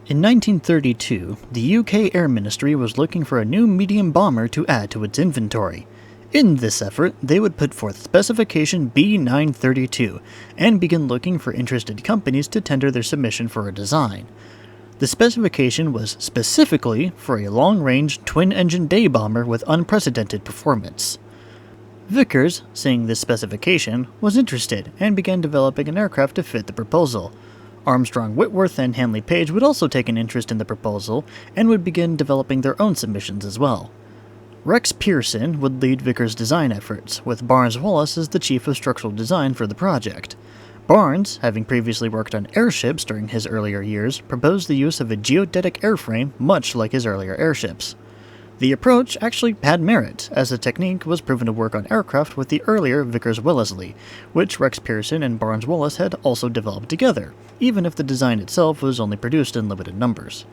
In 1932, the UK Air Ministry was looking for a new medium bomber to add to its inventory. In this effort, they would put forth specification B932 and begin looking for interested companies to tender their submission for a design. The specification was specifically for a long-range twin-engine day bomber with unprecedented performance. Vickers, seeing this specification, was interested and began developing an aircraft to fit the proposal. Armstrong Whitworth and Hanley Page would also take an interest in the proposal and would begin developing their own submissions as well. Rex Pearson would lead Vickers' design efforts, with Barnes Wallis as the chief of structural design for the project. Barnes, having previously worked on airships during his earlier years, proposed the use of a geodetic airframe much like his earlier airships. The approach actually had merit, as the technique was proven to work on aircraft with the earlier Vickers-Wellesley, which Rex Pearson and Barnes Wallis had also developed together, even if the design itself was only produced in limited numbers.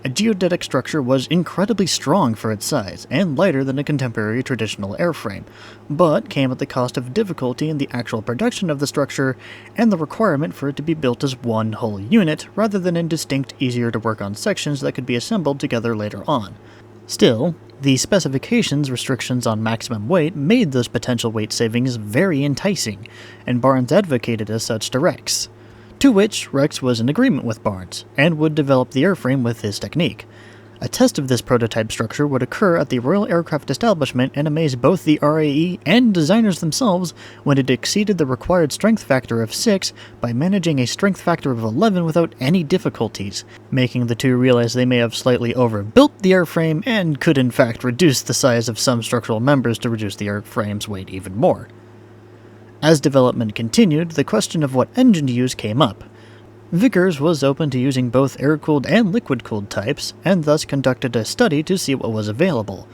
A geodetic structure was incredibly strong for its size, and lighter than a contemporary traditional airframe, but came at the cost of difficulty in the actual production of the structure and the requirement for it to be built as one whole unit rather than in distinct, easier-to-work-on sections that could be assembled together later on. Still, the specifications' restrictions on maximum weight made those potential weight savings very enticing, and Barnes advocated as such to Rex. To which Rex was in agreement with Barnes, and would develop the airframe with his technique. A test of this prototype structure would occur at the Royal Aircraft Establishment and amaze both the RAE and designers themselves when it exceeded the required strength factor of 6 by managing a strength factor of 11 without any difficulties, making the two realize they may have slightly overbuilt the airframe and could in fact reduce the size of some structural members to reduce the airframe's weight even more. As development continued, the question of what engine to use came up. Vickers was open to using both air-cooled and liquid-cooled types, and thus conducted a study to see what was available.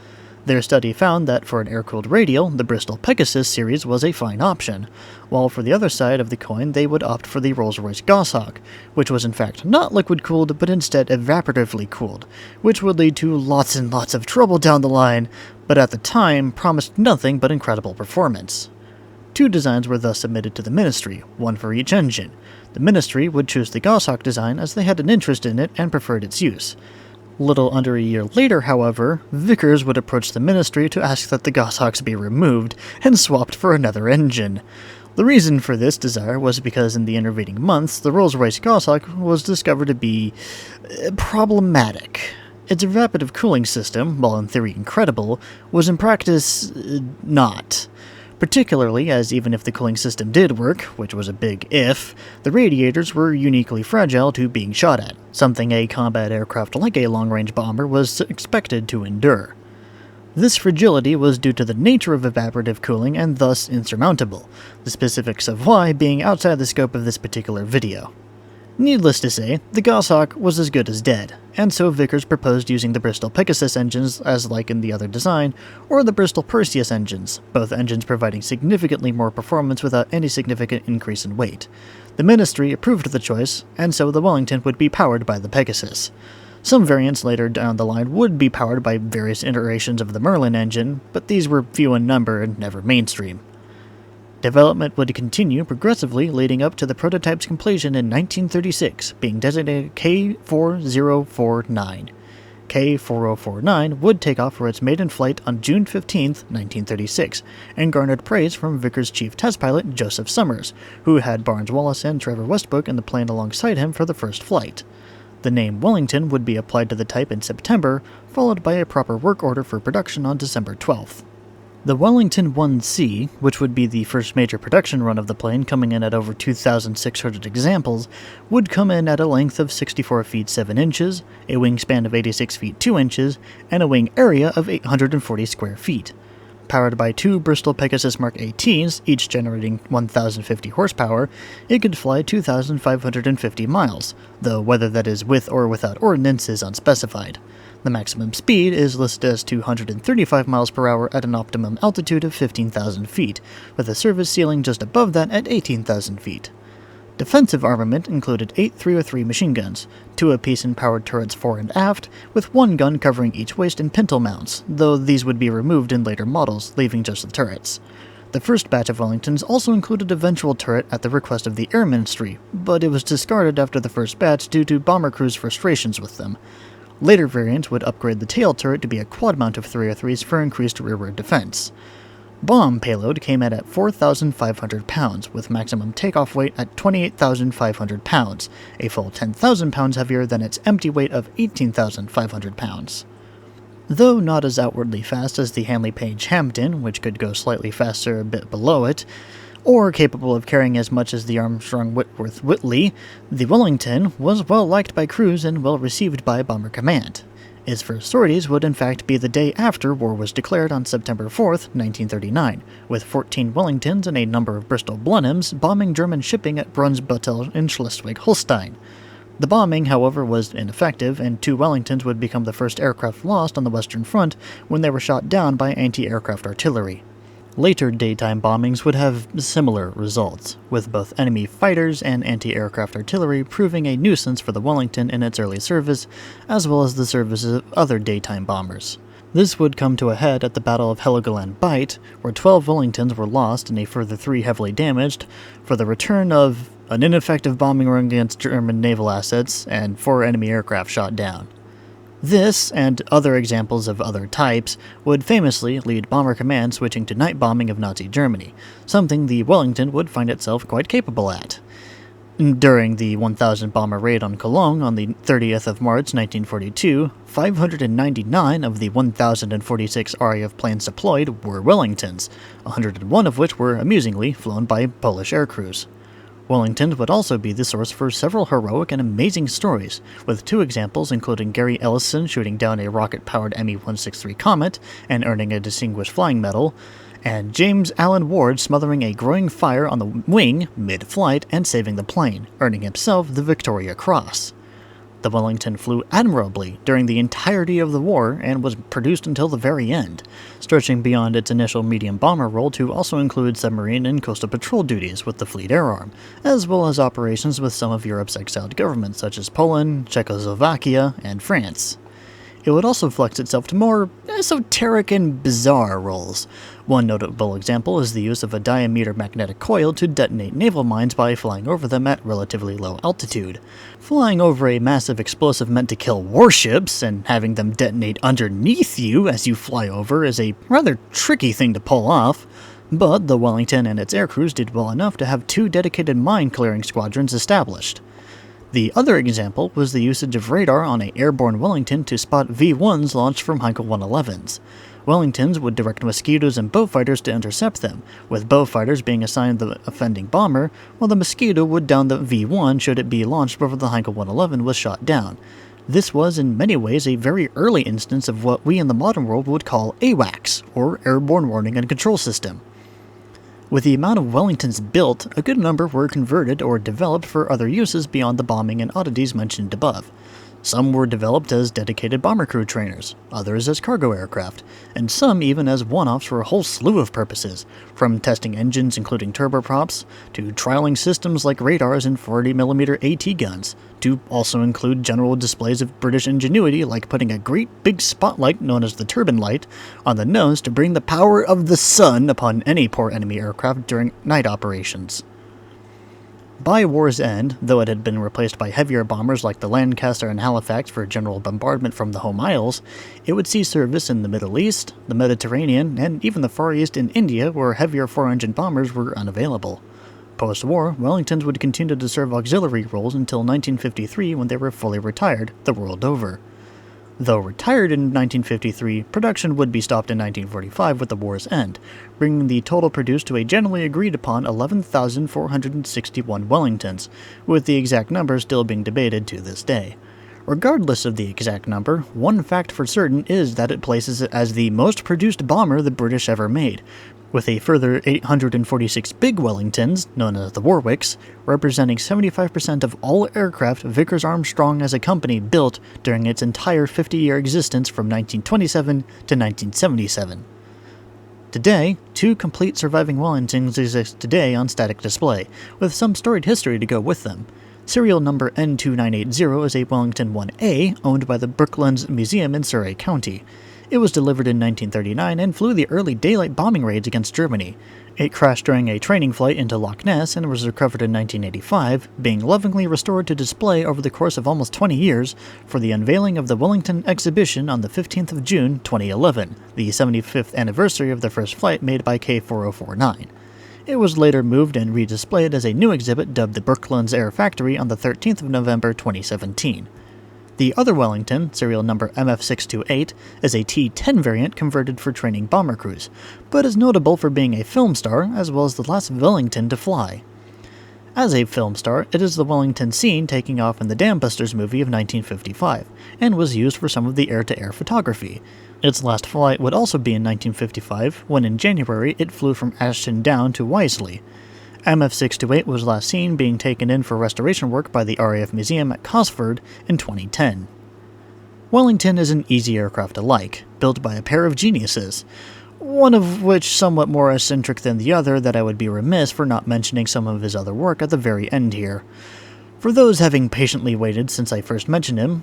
Their study found that for an air-cooled radial, the Bristol Pegasus series was a fine option, while for the other side of the coin they would opt for the Rolls-Royce Goshawk, which was in fact not liquid-cooled but instead evaporatively cooled, which would lead to lots and lots of trouble down the line, but at the time promised nothing but incredible performance. Two designs were thus submitted to the Ministry, one for each engine. The Ministry would choose the Goshawk design as they had an interest in it and preferred its use. Little under a year later, however, Vickers would approach the Ministry to ask that the Goshawks be removed and swapped for another engine. The reason for this desire was because in the intervening months, the Rolls-Royce Goshawk was discovered to be problematic. Its evaporative cooling system, while in theory incredible, was in practice not. Particularly as even if the cooling system did work, which was a big if, the radiators were uniquely fragile to being shot at, something a combat aircraft like a long-range bomber was expected to endure. This fragility was due to the nature of evaporative cooling and thus insurmountable, the specifics of why being outside the scope of this particular video. Needless to say, the Goshawk was as good as dead, and so Vickers proposed using the Bristol Pegasus engines as like in the other design, or the Bristol Perseus engines, both engines providing significantly more performance without any significant increase in weight. The Ministry approved the choice, and so the Wellington would be powered by the Pegasus. Some variants later down the line would be powered by various iterations of the Merlin engine, but these were few in number and never mainstream. Development would continue progressively leading up to the prototype's completion in 1936, being designated K4049. K4049 would take off for its maiden flight on June 15, 1936, and garnered praise from Vickers' chief test pilot Joseph Summers, who had Barnes Wallis and Trevor Westbrook in the plane alongside him for the first flight. The name Wellington would be applied to the type in September, followed by a proper work order for production on December 12th. The Wellington 1C, which would be the first major production run of the plane coming in at over 2,600 examples, would come in at a length of 64 feet 7 inches, a wingspan of 86 feet 2 inches, and a wing area of 840 square feet. Powered by two Bristol Pegasus Mark ATs, each generating 1,050 horsepower, it could fly 2,550 miles, though whether that is with or without ordnance is unspecified. The maximum speed is listed as 235 miles per hour at an optimum altitude of 15,000 feet, with a service ceiling just above that at 18,000 feet. Defensive armament included 8 303 machine guns, 2 apiece in powered turrets fore and aft, with 1 gun covering each waist and pintle mounts, though these would be removed in later models, leaving just the turrets. The first batch of Wellingtons also included a ventral turret at the request of the Air Ministry, but it was discarded after the first batch due to bomber crews' frustrations with them. Later variants would upgrade the tail turret to be a quad mount of 303s for increased rearward defense. Bomb payload came in at 4,500 pounds, with maximum takeoff weight at 28,500 pounds, a full 10,000 pounds heavier than its empty weight of 18,500 pounds. Though not as outwardly fast as the Handley Page Hampton, which could go slightly faster a bit below it, or capable of carrying as much as the Armstrong Whitworth Whitley, the Wellington was well liked by crews and well received by Bomber Command. Its first sorties would in fact be the day after war was declared on September 4th, 1939, with 14 Wellingtons and a number of Bristol Blenheims bombing German shipping at Brunsbüttel in Schleswig-Holstein. The bombing, however, was ineffective, and 2 Wellingtons would become the first aircraft lost on the Western Front when they were shot down by anti-aircraft artillery. Later daytime bombings would have similar results, with both enemy fighters and anti-aircraft artillery proving a nuisance for the Wellington in its early service, as well as the services of other daytime bombers. This would come to a head at the Battle of Heligoland Bight, where 12 Wellingtons were lost and a further 3 heavily damaged, for the return of an ineffective bombing run against German naval assets and 4 enemy aircraft shot down. This, and other examples of other types, would famously lead Bomber Command switching to night bombing of Nazi Germany, something the Wellington would find itself quite capable at. During the 1,000 bomber raid on Cologne on the 30th of March 1942, 599 of the 1,046 RAF planes deployed were Wellingtons, 101 of which were, amusingly, flown by Polish air crews. Wellington would also be the source for several heroic and amazing stories, with 2 examples including Gary Ellison shooting down a rocket-powered Me-163 Comet and earning a Distinguished Flying Medal, and James Allen Ward smothering a growing fire on the wing mid-flight and saving the plane, earning himself the Victoria Cross. The Wellington flew admirably during the entirety of the war and was produced until the very end, stretching beyond its initial medium bomber role to also include submarine and coastal patrol duties with the Fleet Air Arm, as well as operations with some of Europe's exiled governments such as Poland, Czechoslovakia, and France. It would also flex itself to more esoteric and bizarre roles. One notable example is the use of a diameter magnetic coil to detonate naval mines by flying over them at relatively low altitude. Flying over a massive explosive meant to kill warships and having them detonate underneath you as you fly over is a rather tricky thing to pull off, but the Wellington and its aircrews did well enough to have 2 dedicated mine-clearing squadrons established. The other example was the usage of radar on an airborne Wellington to spot V-1s launched from Heinkel 111s. Wellingtons would direct Mosquitoes and Beaufighters to intercept them, with Beaufighters being assigned the offending bomber, while the Mosquito would down the V-1 should it be launched before the Heinkel 111 was shot down. This was in many ways a very early instance of what we in the modern world would call AWACS, or Airborne Warning and Control System. With the amount of Wellingtons built, a good number were converted or developed for other uses beyond the bombing and oddities mentioned above. Some were developed as dedicated bomber crew trainers, others as cargo aircraft, and some even as one-offs for a whole slew of purposes, from testing engines including turboprops, to trialing systems like radars and 40mm AT guns, to also include general displays of British ingenuity like putting a great big spotlight known as the turbine light on the nose to bring the power of the sun upon any poor enemy aircraft during night operations. By war's end, though it had been replaced by heavier bombers like the Lancaster and Halifax for general bombardment from the home isles, it would see service in the Middle East, the Mediterranean, and even the Far East and India where heavier 4-engine bombers were unavailable. Post-war, Wellingtons would continue to serve auxiliary roles until 1953 when they were fully retired the world over. Though retired in 1953, production would be stopped in 1945 with the war's end, bringing the total produced to a generally agreed upon 11,461 Wellingtons, with the exact number still being debated to this day. Regardless of the exact number, one fact for certain is that it places it as the most produced bomber the British ever made, with a further 846 big Wellingtons, known as the Warwicks, representing 75% of all aircraft Vickers Armstrong as a company built during its entire 50-year existence from 1927 to 1977. Today, 2 complete surviving Wellingtons exist today on static display, with some storied history to go with them. Serial number N2980 is a Wellington 1A owned by the Brooklands Museum in Surrey County. It was delivered in 1939 and flew the early daylight bombing raids against Germany. It crashed during a training flight into Loch Ness and was recovered in 1985, being lovingly restored to display over the course of almost 20 years for the unveiling of the Wellington exhibition on the 15th of June 2011, the 75th anniversary of the first flight made by K4049. It was later moved and redisplayed as a new exhibit dubbed the Brooklands Air Factory on the 13th of November 2017. The other Wellington, serial number MF628, is a T-10 variant converted for training bomber crews, but is notable for being a film star as well as the last Wellington to fly. As a film star, it is the Wellington seen taking off in the Dam Busters movie of 1955, and was used for some of the air-to-air photography. Its last flight would also be in 1955, when in January it flew from Ashton Down to Wisley. MF628 was last seen being taken in for restoration work by the RAF Museum at Cosford in 2010. Wellington is an easy aircraft to like, built by a pair of geniuses, one of which somewhat more eccentric than the other that I would be remiss for not mentioning some of his other work at the very end here. For those having patiently waited since I first mentioned him,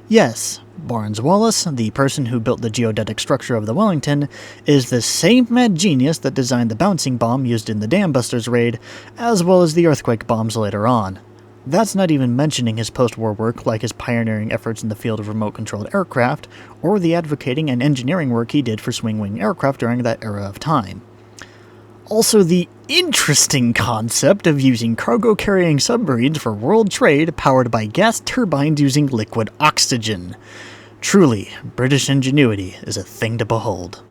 yes, Barnes Wallis, the person who built the geodetic structure of the Wellington, is the same mad genius that designed the bouncing bomb used in the Dam Busters raid, as well as the earthquake bombs later on. That's not even mentioning his post-war work like his pioneering efforts in the field of remote-controlled aircraft, or the advocating and engineering work he did for swing-wing aircraft during that era of time. Also, the interesting concept of using cargo-carrying submarines for world trade powered by gas turbines using liquid oxygen. Truly, British ingenuity is a thing to behold.